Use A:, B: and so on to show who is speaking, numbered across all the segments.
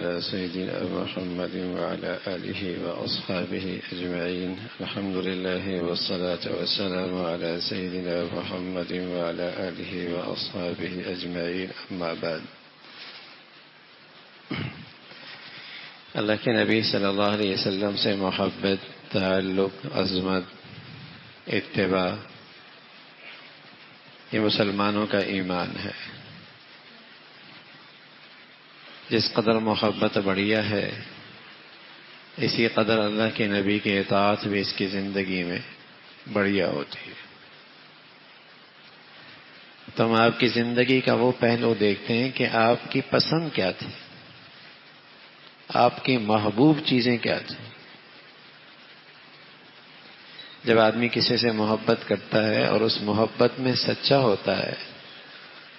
A: على سيدنا محمد وعلى آله وأصحابه أجمعين. الحمد لله والصلاة والسلام على سيدنا محمد وعلى آله وأصحابه أجمعين. أما بعد. اللہ کے نبی صلی اللہ علیہ وسلم سے محبت، تعلق، عظمت، اتباع، یہ مسلمانوں کا ایمان ہے. جس قدر محبت بڑھیا ہے، اسی قدر اللہ کے نبی کے اطاعت بھی اس کی زندگی میں بڑھیا ہوتی ہے. تو ہم آپ کی زندگی کا وہ پہلو دیکھتے ہیں کہ آپ کی پسند کیا تھی، آپ کی محبوب چیزیں کیا تھیں. جب آدمی کسی سے محبت کرتا ہے اور اس محبت میں سچا ہوتا ہے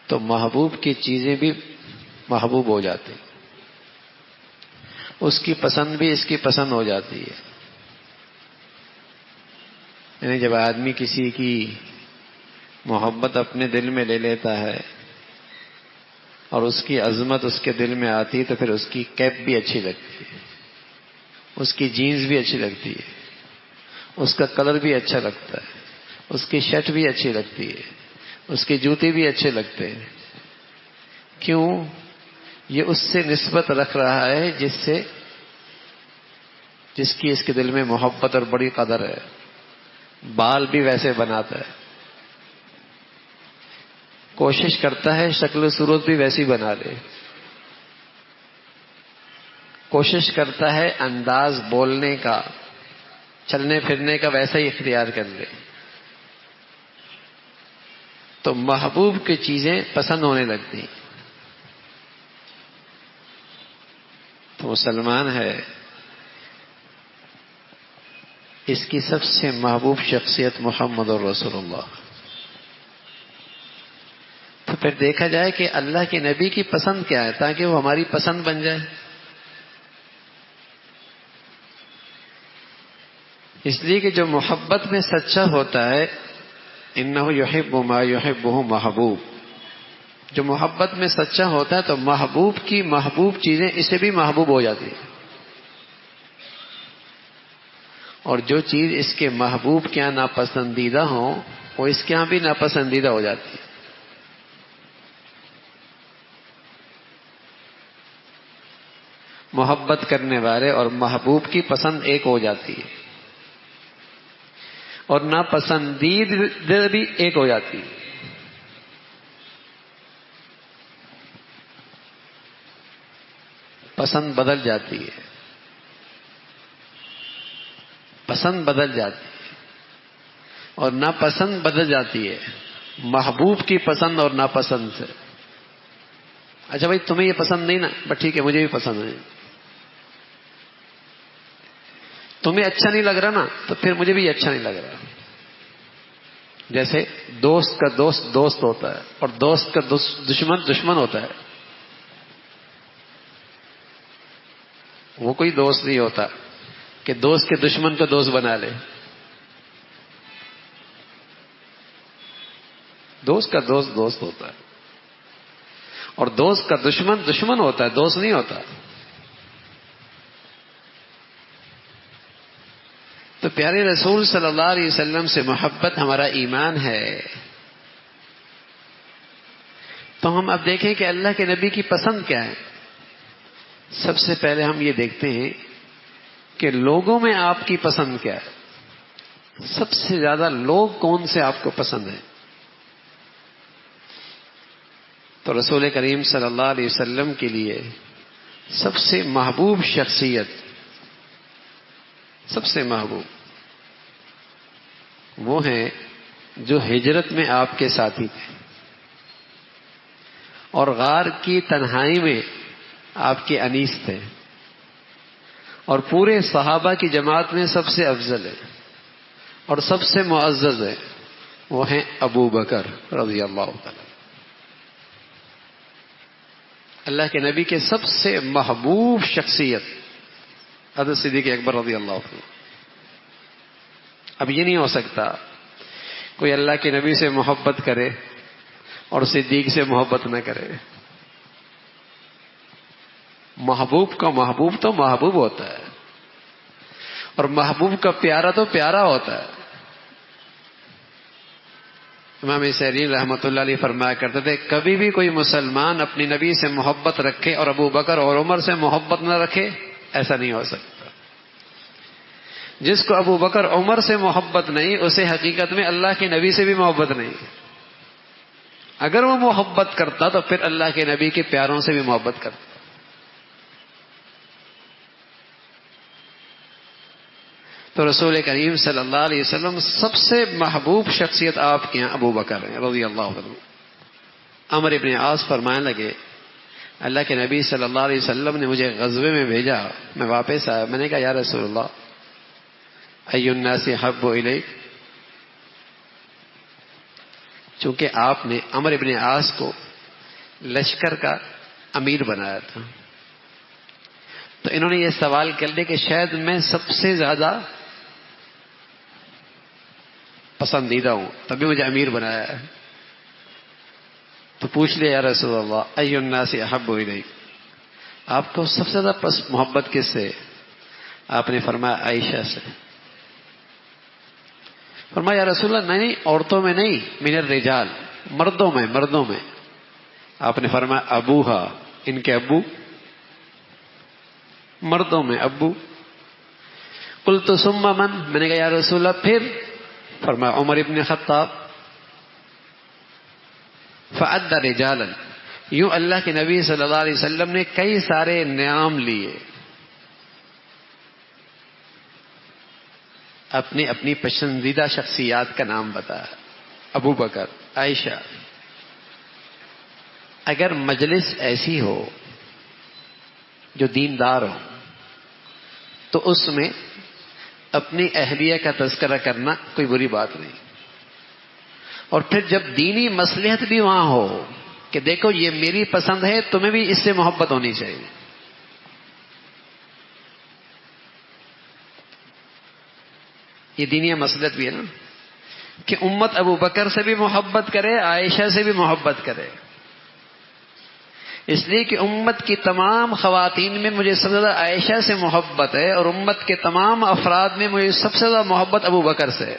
A: تو محبوب کی چیزیں بھی محبوب ہو جاتی، اس کی پسند بھی اس کی پسند ہو جاتی ہے. یعنی جب آدمی کسی کی محبت اپنے دل میں لے لیتا ہے اور اس کی عظمت اس کے دل میں آتی ہے تو پھر اس کی کیپ بھی اچھی لگتی ہے، اس کی جینز بھی اچھی لگتی ہے، اس کا کلر بھی اچھا لگتا ہے، اس کی شرٹ بھی اچھی لگتی ہے، اس کے جوتے بھی اچھے لگتے ہیں. کیوں؟ یہ اس سے نسبت رکھ رہا ہے جس کی اس کے دل میں محبت اور بڑی قدر ہے. بال بھی ویسے بناتا ہے، کوشش کرتا ہے شکل و صورت بھی ویسی بنا لے، کوشش کرتا ہے انداز بولنے کا، چلنے پھرنے کا ویسا ہی اختیار کر لے. تو محبوب کی چیزیں پسند ہونے لگتی. تو مسلمان ہے، اس کی سب سے محبوب شخصیت محمد رسول اللہ. تو پھر دیکھا جائے کہ اللہ کے نبی کی پسند کیا ہے تاکہ وہ ہماری پسند بن جائے. اس لیے کہ جو محبت میں سچا ہوتا ہے، انہ یحب ما یحبہ محبوب، جو محبت میں سچا ہوتا ہے تو محبوب کی محبوب چیزیں اسے بھی محبوب ہو جاتی ہیں، اور جو چیز اس کے محبوب کے یہاں ناپسندیدہ ہوں وہ اس کے یہاں بھی ناپسندیدہ ہو جاتی ہے. محبت کرنے والے اور محبوب کی پسند ایک ہو جاتی ہے اور ناپسندیدہ بھی ایک ہو جاتی ہے. پسند بدل جاتی ہے، پسند بدل جاتی ہے اور ناپسند بدل جاتی ہے محبوب کی پسند اور ناپسند سے. اچھا بھائی تمہیں یہ پسند نہیں نا، بس ٹھیک ہے مجھے بھی پسند ہے. تمہیں اچھا نہیں لگ رہا نا تو پھر مجھے بھی اچھا نہیں لگ رہا. جیسے دوست کا دوست دوست ہوتا ہے اور دوست کا دشمن دشمن ہوتا ہے. وہ کوئی دوست نہیں ہوتا کہ دوست کے دشمن کو دوست بنا لے. دوست کا دوست دوست ہوتا ہے اور دوست کا دشمن دشمن ہوتا ہے، دوست نہیں ہوتا. تو پیارے رسول صلی اللہ علیہ وسلم سے محبت ہمارا ایمان ہے. تو ہم اب دیکھیں کہ اللہ کے نبی کی پسند کیا ہے. سب سے پہلے ہم یہ دیکھتے ہیں کہ لوگوں میں آپ کی پسند کیا ہے. سب سے زیادہ لوگ کون سے آپ کو پسند ہیں؟ تو رسول کریم صلی اللہ علیہ وسلم کے لیے سب سے محبوب شخصیت، سب سے محبوب وہ ہیں جو ہجرت میں آپ کے ساتھی تھے اور غار کی تنہائی میں آپ کے انیس تھے اور پورے صحابہ کی جماعت میں سب سے افضل ہے اور سب سے معزز ہے. وہ ہیں ابو بکر رضی اللہ تعالی. اللہ کے نبی کے سب سے محبوب شخصیت حضرت صدیق اکبر رضی اللہ عنہ. اب یہ نہیں ہو سکتا کوئی اللہ کے نبی سے محبت کرے اور صدیق سے محبت نہ کرے. محبوب کا محبوب تو محبوب ہوتا ہے، اور محبوب کا پیارا تو پیارا ہوتا ہے۔ امام سیرین رحمۃ اللہ علیہ فرمایا کرتے تھے کبھی بھی کوئی مسلمان اپنی نبی سے محبت رکھے اور ابو بکر اور عمر سے محبت نہ رکھے، ایسا نہیں ہو سکتا۔ جس کو ابو بکر عمر سے محبت نہیں، اسے حقیقت میں اللہ کے نبی سے بھی محبت نہیں۔ اگر وہ محبت کرتا تو پھر اللہ کے نبی کے پیاروں سے بھی محبت کرتا۔ تو رسول کریم صلی اللہ علیہ وسلم سب سے محبوب شخصیت آپ کے یہاں ابو بکر ہیں رضی اللہ عنہ۔ عمرو بن عاص فرمانے لگے اللہ کے نبی صلی اللہ علیہ وسلم نے مجھے غزوے میں بھیجا، میں واپس آیا، میں نے کہا یا رسول اللہ ای الناس احب الیک، چونکہ آپ نے عمرو بن عاص کو لشکر کا امیر بنایا تھا، تو انہوں نے یہ سوال کر لیا کہ شاید میں سب سے زیادہ پسندیدہ ہوں، تبھی مجھے امیر بنایا ہے۔ تو پوچھ لیا یا رسول اللہ ای الناس احب الیک، آپ کو سب سے زیادہ محبت کس سے؟ آپ نے فرمایا عائشہ سے۔ فرمایا یا رسول اللہ نہیں، عورتوں میں نہیں، من الرجال، مردوں میں۔ آپ نے فرمایا ابوہا، ان کے ابو، مردوں میں ابو۔ قلت ثم من، میں نے کہا یا رسول اللہ پھر؟ فرمایا عمر ابن خطاب۔ فعد رجالا، یوں اللہ کے نبی صلی اللہ علیہ وسلم نے کئی سارے نام لیے، اپنی اپنی پسندیدہ شخصیات کا نام بتایا، ابو بکر، عائشہ۔ اگر مجلس ایسی ہو جو دیندار ہو تو اس میں اپنی اہلیہ کا تذکرہ کرنا کوئی بری بات نہیں، اور پھر جب دینی مصلحت بھی وہاں ہو کہ دیکھو یہ میری پسند ہے، تمہیں بھی اس سے محبت ہونی چاہیے۔ یہ دینی مصلحت بھی ہے نا کہ امت ابو بکر سے بھی محبت کرے، عائشہ سے بھی محبت کرے، اس لیے کہ امت کی تمام خواتین میں مجھے سب سے زیادہ عائشہ سے محبت ہے، اور امت کے تمام افراد میں مجھے سب سے زیادہ محبت ابو بکر سے ہے۔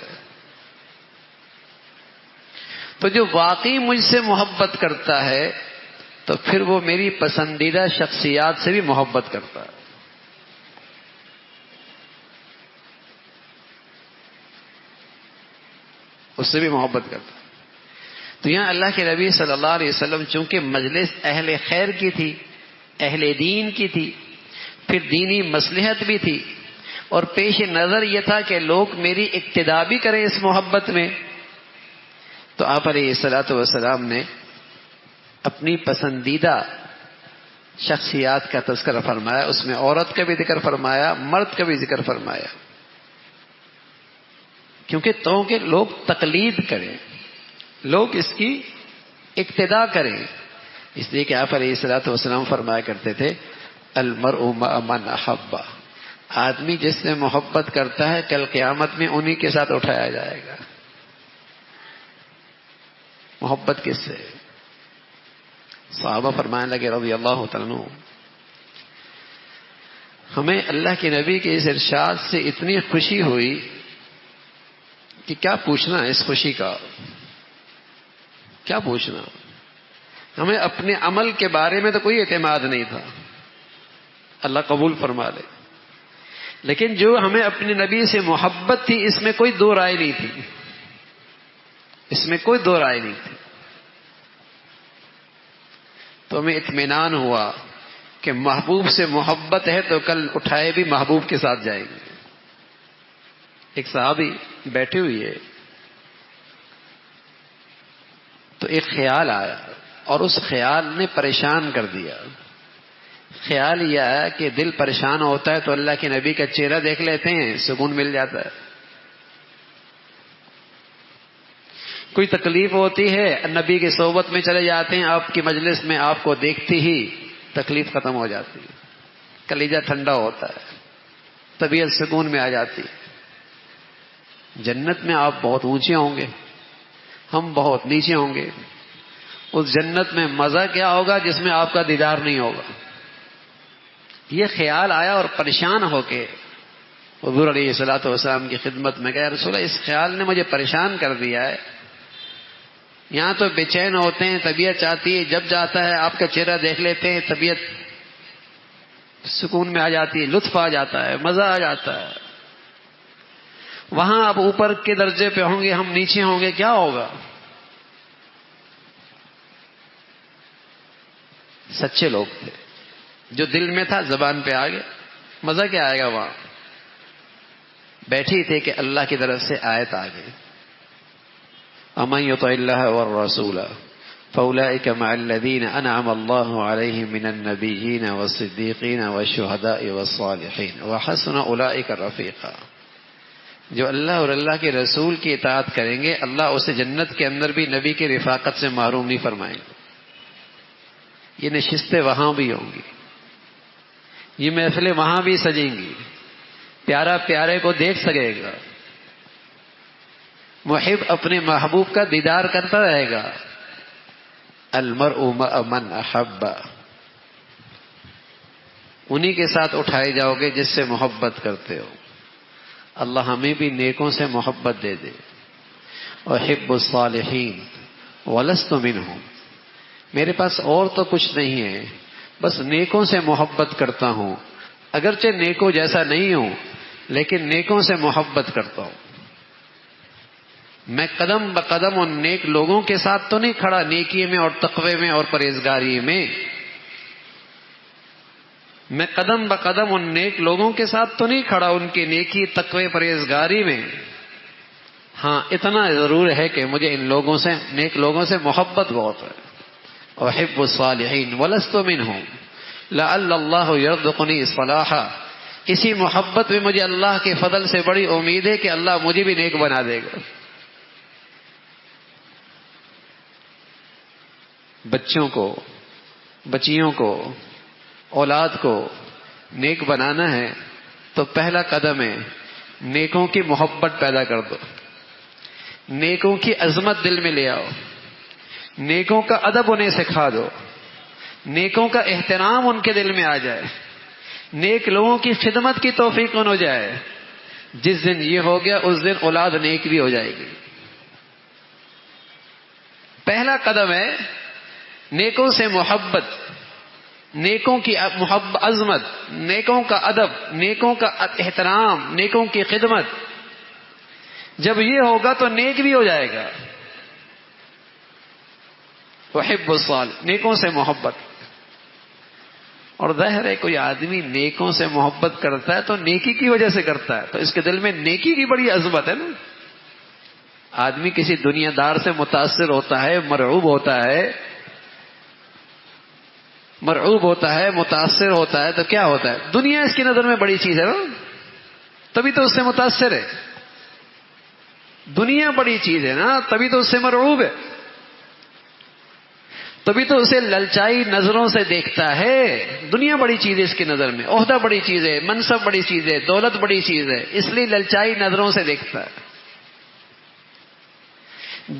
A: تو جو واقعی مجھ سے محبت کرتا ہے تو پھر وہ میری پسندیدہ شخصیات سے بھی محبت کرتا ہے۔ اس سے بھی محبت کرتا ہے۔ تو یہاں اللہ کے نبی صلی اللہ علیہ وسلم چونکہ مجلس اہل خیر کی تھی، اہل دین کی تھی، پھر دینی مصلحت بھی تھی، اور پیش نظر یہ تھا کہ لوگ میری اقتداء بھی کریں اس محبت میں، تو آپ علیہ الصلوۃ والسلام نے اپنی پسندیدہ شخصیات کا تذکرہ فرمایا، اس میں عورت کا بھی ذکر فرمایا، مرد کا بھی ذکر فرمایا، کیونکہ لوگ تقلید کریں، لوگ اس کی اقتداء کریں، اس لیے کہ آپ علیہ الصلوۃ والسلام فرمایا کرتے تھے المرء مع من احب، آدمی جس سے محبت کرتا ہے کل قیامت میں انہی کے ساتھ اٹھایا جائے گا۔ محبت کس سے؟ صحابہ فرمانے لگے رضی اللہ تعالیٰ عنہ، ہمیں اللہ کے نبی کے اس ارشاد سے اتنی خوشی ہوئی کہ کیا پوچھنا اس خوشی کا، کیا پوچھنا۔ ہمیں اپنے عمل کے بارے میں تو کوئی اعتماد نہیں تھا، اللہ قبول فرما لے، لیکن جو ہمیں اپنے نبی سے محبت تھی اس میں کوئی دو رائے نہیں تھی، اس میں کوئی دو رائے نہیں تھی۔ تو ہمیں اطمینان ہوا کہ محبوب سے محبت ہے تو کل اٹھائے بھی محبوب کے ساتھ جائیں گے۔ ایک صحابی بیٹھے ہوئی ہے تو ایک خیال آیا اور اس خیال نے پریشان کر دیا۔ خیال یہ آیا کہ دل پریشان ہوتا ہے تو اللہ کے نبی کا چہرہ دیکھ لیتے ہیں، سکون مل جاتا ہے۔ کوئی تکلیف ہوتی ہے نبی کی صحبت میں چلے جاتے ہیں، آپ کی مجلس میں آپ کو دیکھتے ہی تکلیف ختم ہو جاتی ہے، کلیجہ ٹھنڈا ہوتا ہے، طبیعت سکون میں آ جاتی ہے۔ جنت میں آپ بہت اونچے ہوں گے، ہم بہت نیچے ہوں گے۔ اس جنت میں مزہ کیا ہوگا جس میں آپ کا دیدار نہیں ہوگا۔ یہ خیال آیا اور پریشان ہو کے حضور علیہ الصلوۃ والسلام کی خدمت میں گیا، رسول اللہ اس خیال نے مجھے پریشان کر دیا ہے، یہاں تو بے چین ہوتے ہیں، طبیعت چاہتی ہے جب جاتا ہے آپ کا چہرہ دیکھ لیتے ہیں، طبیعت سکون میں آ جاتی ہے، لطف آ جاتا ہے، مزہ آ جاتا ہے، وہاں آپ اوپر کے درجے پہ ہوں گے، ہم نیچے ہوں گے، کیا ہوگا؟ سچے لوگ تھے، جو دل میں تھا زبان پہ آ گیا، مزہ کیا آئے گا؟ وہاں بیٹھی تھے کہ اللہ کی طرف سے آیت آ گئی، اَمَن يُطِعِ اللَّهَ وَالرَّسُولَ فَأُولَٰئِكَ مَعَ الَّذِينَ أَنْعَمَ اللَّهُ عَلَيْهِم مِّنَ النَّبِيِّينَ وَالصِّدِّيقِينَ وَالشُّهَدَاءِ وَالصَّالِحِينَ وَحَسُنَ أُولَٰئِكَ رَفِيقًا۔ جو اللہ اور اللہ کے رسول کی اطاعت کریں گے، اللہ اسے جنت کے اندر بھی نبی کی رفاقت سے محروم نہیں فرمائیں گے۔ یہ نشستیں وہاں بھی ہوں گی، یہ محفلیں وہاں بھی سجیں گی، پیارا پیارے کو دیکھ سکے گا، محب اپنے محبوب کا دیدار کرتا رہے گا۔ المرء مع من احب، انہی کے ساتھ اٹھائے جاؤ گے جس سے محبت کرتے ہو۔ اللہ ہمیں بھی نیکوں سے محبت دے دے۔ احب الصالحین ولست منہم، میرے پاس اور تو کچھ نہیں ہے، بس نیکوں سے محبت کرتا ہوں، اگرچہ نیکوں جیسا نہیں ہوں لیکن نیکوں سے محبت کرتا ہوں۔ میں قدم بقدم ان نیک لوگوں کے ساتھ تو نہیں کھڑا، نیکی میں اور تقوی میں اور پرہیزگاری میں، میں قدم بقدم ان نیک لوگوں کے ساتھ تو نہیں کھڑا، ان کی نیکی تقوی پرہیزگاری میں، ہاں اتنا ضرور ہے کہ مجھے ان لوگوں سے، نیک لوگوں سے محبت بہت ہے۔ احب الصالحین ولست منہم لعل اللہ یرزقنی صلاحا، اسی محبت میں مجھے اللہ کے فضل سے بڑی امید ہے کہ اللہ مجھے بھی نیک بنا دے گا۔ بچوں کو، بچیوں کو، اولاد کو نیک بنانا ہے تو پہلا قدم ہے نیکوں کی محبت پیدا کر دو، نیکوں کی عظمت دل میں لے آؤ، نیکوں کا ادب انہیں سکھا دو، نیکوں کا احترام ان کے دل میں آ جائے، نیک لوگوں کی خدمت کی توفیق ان ہو جائے۔ جس دن یہ ہو گیا اس دن اولاد نیک بھی ہو جائے گی۔ پہلا قدم ہے نیکوں سے محبت، نیکوں کی عظمت، نیکوں کا ادب، نیکوں کا احترام، نیکوں کی خدمت۔ جب یہ ہوگا تو نیک بھی ہو جائے گا۔ وحب الصالح، نیکوں سے محبت۔ اور ظاہر ہے کوئی آدمی نیکوں سے محبت کرتا ہے تو نیکی کی وجہ سے کرتا ہے، تو اس کے دل میں نیکی کی بڑی عظمت ہے نا۔ آدمی کسی دنیا دار سے متاثر ہوتا ہے، مرعوب ہوتا ہے، مرعوب ہوتا ہے، متاثر ہوتا ہے، تو کیا ہوتا ہے؟ دنیا اس کی نظر میں بڑی چیز ہے نا، تبھی تو اس سے متاثر ہے۔ دنیا بڑی چیز ہے نا، تبھی تو اس سے مرعوب ہے، تبھی تو اسے للچائی نظروں سے دیکھتا ہے۔ دنیا بڑی چیز ہے اس کی نظر میں، عہدہ بڑی چیز ہے، منصب بڑی چیز ہے، دولت بڑی چیز ہے، اس لیے للچائی نظروں سے دیکھتا ہے۔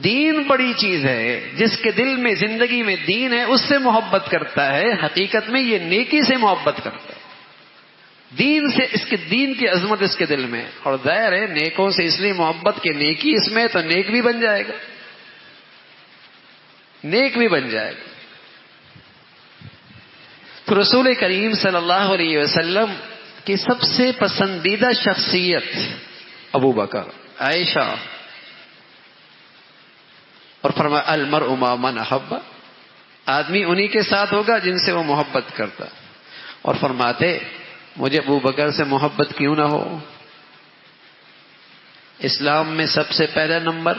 A: دین بڑی چیز ہے، جس کے دل میں زندگی میں دین ہے اس سے محبت کرتا ہے، حقیقت میں یہ نیکی سے محبت کرتا ہے، دین سے، اس کے دین کی عظمت اس کے دل میں۔ اور ظاہر ہے نیکوں سے اس لیے محبت کہ نیکی اس میں، تو نیک بھی بن جائے گا، نیک بھی بن جائے گا۔ تو رسول کریم صلی اللہ علیہ وسلم کی سب سے پسندیدہ شخصیت ابو بکر، عائشہ، اور فرمایا المرء مع من احب، آدمی انہی کے ساتھ ہوگا جن سے وہ محبت کرتا، اور فرماتے مجھے ابو بکر سے محبت کیوں نہ ہو۔ اسلام میں سب سے پہلا نمبر،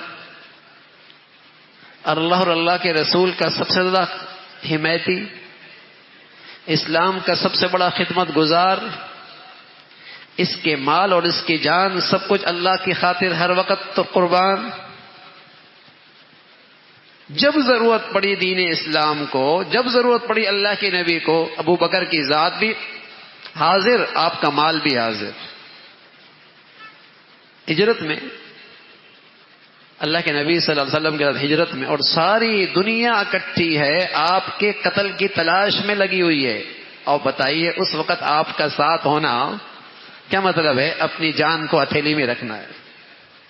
A: اللہ اور اللہ کے رسول کا سب سے زیادہ حمایتی، اسلام کا سب سے بڑا خدمت گزار، اس کے مال اور اس کی جان سب کچھ اللہ کی خاطر ہر وقت تو قربان۔ جب ضرورت پڑی دین اسلام کو، جب ضرورت پڑی اللہ کے نبی کو، ابو بکر کی ذات بھی حاضر، آپ کا مال بھی حاضر۔ ہجرت میں اللہ کے نبی صلی اللہ علیہ وسلم کے ساتھ ہجرت میں، اور ساری دنیا اکٹھی ہے، آپ کے قتل کی تلاش میں لگی ہوئی ہے، اور بتائیے اس وقت آپ کا ساتھ ہونا کیا مطلب ہے؟ اپنی جان کو ہتھیلی میں رکھنا ہے،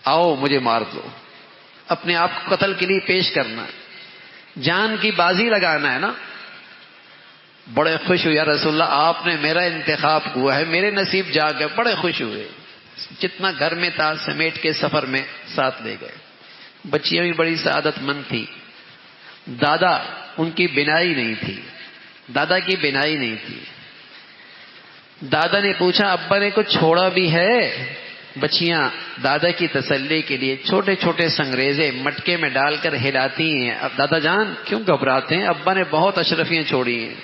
A: آؤ مجھے مار دو، اپنے آپ کو قتل کے لیے پیش کرنا ہے، جان کی بازی لگانا ہے نا۔ بڑے خوش ہوئے، یا رسول اللہ آپ نے میرا انتخاب ہوا ہے، میرے نصیب جا گئے، بڑے خوش ہوئے، جتنا گھر میں تھا سمیٹ کے سفر میں ساتھ لے گئے۔ بچیاں بھی بڑی سعادت مند تھی، دادا ان کی بینائی نہیں تھی، دادا کی بینائی نہیں تھی۔ دادا نے پوچھا ابا نے کچھ چھوڑا بھی ہے؟ بچیاں دادا کی تسلی کے لیے چھوٹے چھوٹے سنگریزے مٹکے میں ڈال کر ہلاتی ہیں۔ اب دادا جان کیوں گھبراتے ہیں؟ ابا نے بہت اشرفیاں چھوڑی ہیں،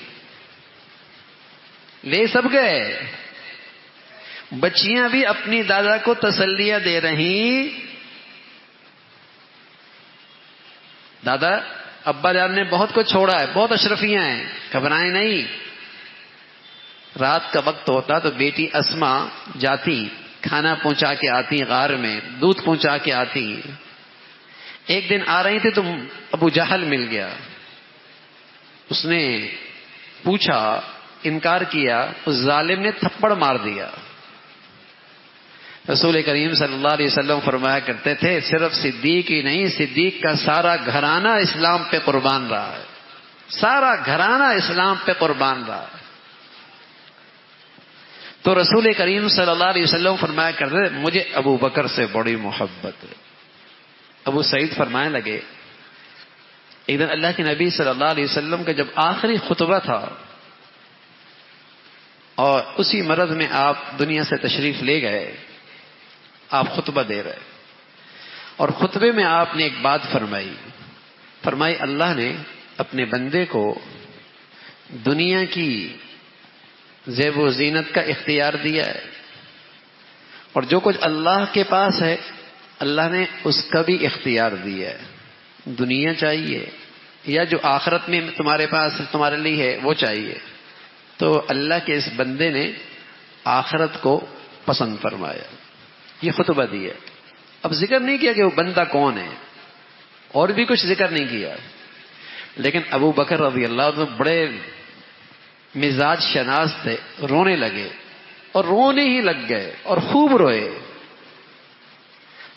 A: لے سب گئے۔ بچیاں بھی اپنی دادا کو تسلیاں دے رہی، دادا ابا جان نے بہت کچھ چھوڑا ہے، بہت اشرفیاں ہیں، گھبرائیں نہیں۔ رات کا وقت ہوتا تو بیٹی اسما جاتی، کھانا پہنچا کے آتی، غار میں دودھ پہنچا کے آتی۔ ایک دن آ رہی تھی تو ابو جہل مل گیا، اس نے پوچھا، انکار کیا، اس ظالم نے تھپڑ مار دیا۔ رسول کریم صلی اللہ علیہ وسلم فرمایا کرتے تھے صرف صدیق ہی نہیں، صدیق کا سارا گھرانہ اسلام پہ قربان رہا ہے، سارا گھرانہ اسلام پہ قربان رہا ہے۔ تو رسول کریم صلی اللہ علیہ وسلم فرمایا کرتے تھے مجھے ابو بکر سے بڑی محبت ہے۔ ابو سعید فرمانے لگے ایک دن اللہ کے نبی صلی اللہ علیہ وسلم کا جب آخری خطبہ تھا اور اسی مرض میں آپ دنیا سے تشریف لے گئے، آپ خطبہ دے رہے اور خطبے میں آپ نے ایک بات فرمائی اللہ نے اپنے بندے کو دنیا کی زیب و زینت کا اختیار دیا ہے، اور جو کچھ اللہ کے پاس ہے اللہ نے اس کا بھی اختیار دیا ہے۔ دنیا چاہیے یا جو آخرت میں تمہارے پاس تمہارے لیے ہے وہ چاہیے، تو اللہ کے اس بندے نے آخرت کو پسند فرمایا، یہ خطبہ دیا۔ اب ذکر نہیں کیا کہ وہ بندہ کون ہے، اور بھی کچھ ذکر نہیں کیا، لیکن ابو بکر رضی اللہ عنہ بڑے مزاج شناس تھے، رونے لگے اور رونے ہی لگ گئے اور خوب روئے۔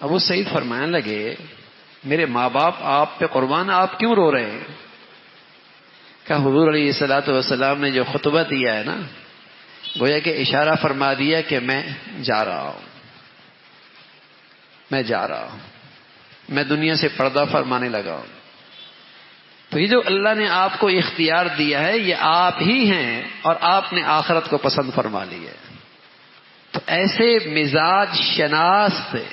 A: ابو سعید فرمانے لگے میرے ماں باپ آپ پہ قربان، آپ کیوں رو رہے ہیں؟ کہ حضور علیہ الصلوۃ والسلام نے جو خطبہ دیا ہے نا، گویا کہ اشارہ فرما دیا کہ میں جا رہا ہوں، میں دنیا سے پردہ فرمانے لگا ہوں۔ تو یہ جو اللہ نے آپ کو اختیار دیا ہے یہ آپ ہی ہیں، اور آپ نے آخرت کو پسند فرما لی ہے۔ تو ایسے مزاج شناس تھے،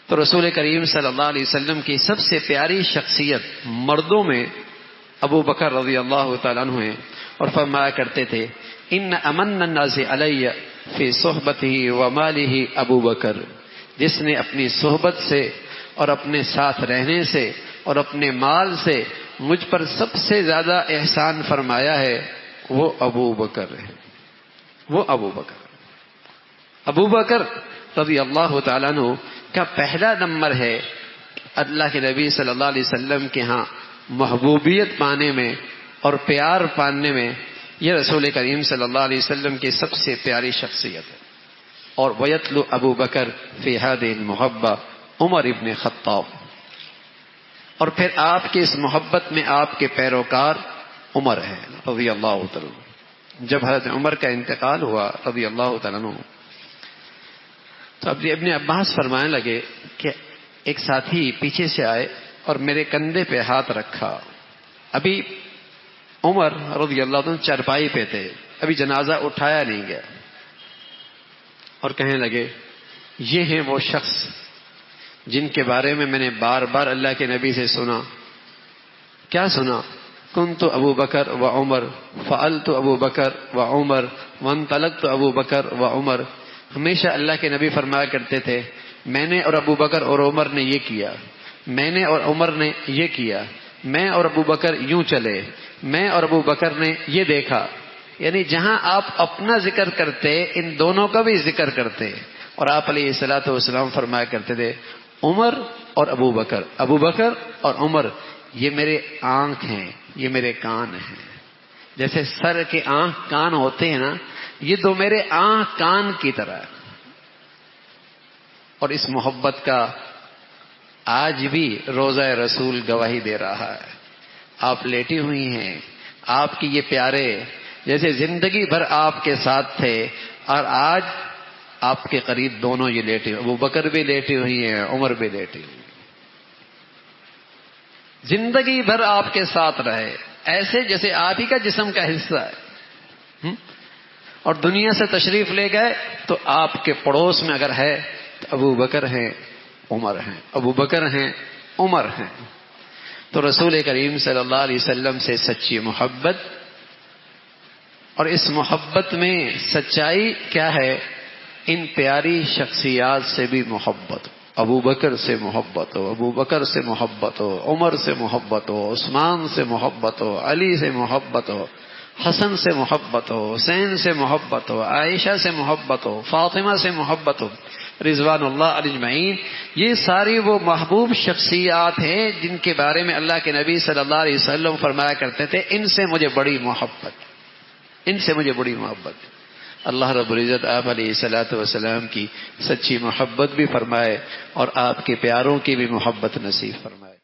A: تو رسول کریم صلی اللہ علیہ وسلم کی سب سے پیاری شخصیت مردوں میں ابو بکر رضی اللہ تعالیٰ عنہ ہیں، اور فرمایا کرتے تھے ان امن الناس علی فی صحبتہ و مالہ ابو بکر، جس نے اپنی صحبت سے اور اپنے ساتھ رہنے سے اور اپنے مال سے مجھ پر سب سے زیادہ احسان فرمایا ہے وہ ابو بکر ہے، ابو بکر رضی اللہ تعالیٰ عنہ کا پہلا نمبر ہے اللہ کے نبی صلی اللہ علیہ وسلم کے ہاں محبوبیت پانے میں اور پیار پانے میں۔ یہ رسول کریم صلی اللہ علیہ وسلم کی سب سے پیاری شخصیت ہے۔ اور ویتلو ابو بکر فی ہذہ المحبہ عمر ابن خطاب، اور پھر آپ کی اس محبت میں آپ کے پیروکار عمر ہیں رضی اللہ تعالیٰ عنہ۔ جب حضرت عمر کا انتقال ہوا رضی اللہ تعالیٰ عنہ، تو ابن عباس فرمانے لگے کہ ایک ساتھی پیچھے سے آئے اور میرے کندھے پہ ہاتھ رکھا، ابھی عمر رضی اللہ عنہ چارپائی پہ تھے، ابھی جنازہ اٹھایا نہیں گیا، اور کہنے لگے یہ ہیں وہ شخص جن کے بارے میں نے بار بار اللہ کے نبی سے سنا۔ کیا سنا؟ کنت ابو بکر و عمر فعلت ابو بکر و عمر وانطلقت ابو بکر و عمر۔ ہمیشہ اللہ کے نبی فرمایا کرتے تھے میں نے اور ابو بکر اور عمر نے یہ کیا، میں نے اور عمر نے یہ کیا، میں اور ابو بکر یوں چلے، میں اور ابو بکر نے یہ دیکھا۔ یعنی جہاں آپ اپنا ذکر کرتے ان دونوں کا بھی ذکر کرتے، اور آپ علیہ الصلوۃ والسلام فرمایا کرتے تھے عمر اور ابو بکر اور عمر یہ میرے آنکھ ہیں، یہ میرے کان ہیں. جیسے سر کے آنکھ کان ہوتے ہیں نا، یہ دو میرے آنکھ کان کی طرح. اور اس محبت کا آج بھی روضہ رسول گواہی دے رہا ہے. آپ لیٹی ہوئی ہیں، آپ کی یہ پیارے جیسے زندگی بھر آپ کے ساتھ تھے، اور آج آپ کے قریب دونوں یہ لیٹے، ابو بکر بھی لیٹی ہوئی ہیں، عمر بھی لیٹی ہوئی. زندگی بھر آپ کے ساتھ رہے، ایسے جیسے آپ ہی کا جسم کا حصہ ہے. اور دنیا سے تشریف لے گئے تو آپ کے پڑوس میں اگر ہے تو ابو بکر ہیں، عمر ہیں، ابو بکر ہیں، عمر ہیں. تو رسول کریم صلی اللہ علیہ وسلم سے سچی محبت، اور اس محبت میں سچائی کیا ہے؟ ان پیاری شخصیات سے بھی محبت. ابو بکر سے محبت ہو، ابو بکر سے محبت ہو، عمر سے محبت ہو، عثمان سے محبت ہو، علی سے محبت ہو، حسن سے محبت ہو، حسین سے محبت ہو، عائشہ سے محبت ہو، فاطمہ سے محبت ہو، رضوان اللہ علیہ اجمعین. یہ ساری وہ محبوب شخصیات ہیں جن کے بارے میں اللہ کے نبی صلی اللہ علیہ وسلم فرمایا کرتے تھے ان سے مجھے بڑی محبت، ان سے مجھے بڑی محبت. اللہ رب العزت آپ علیہ الصلوۃ والسلام کی سچی محبت بھی فرمائے اور آپ کے پیاروں کی بھی محبت نصیب فرمائے.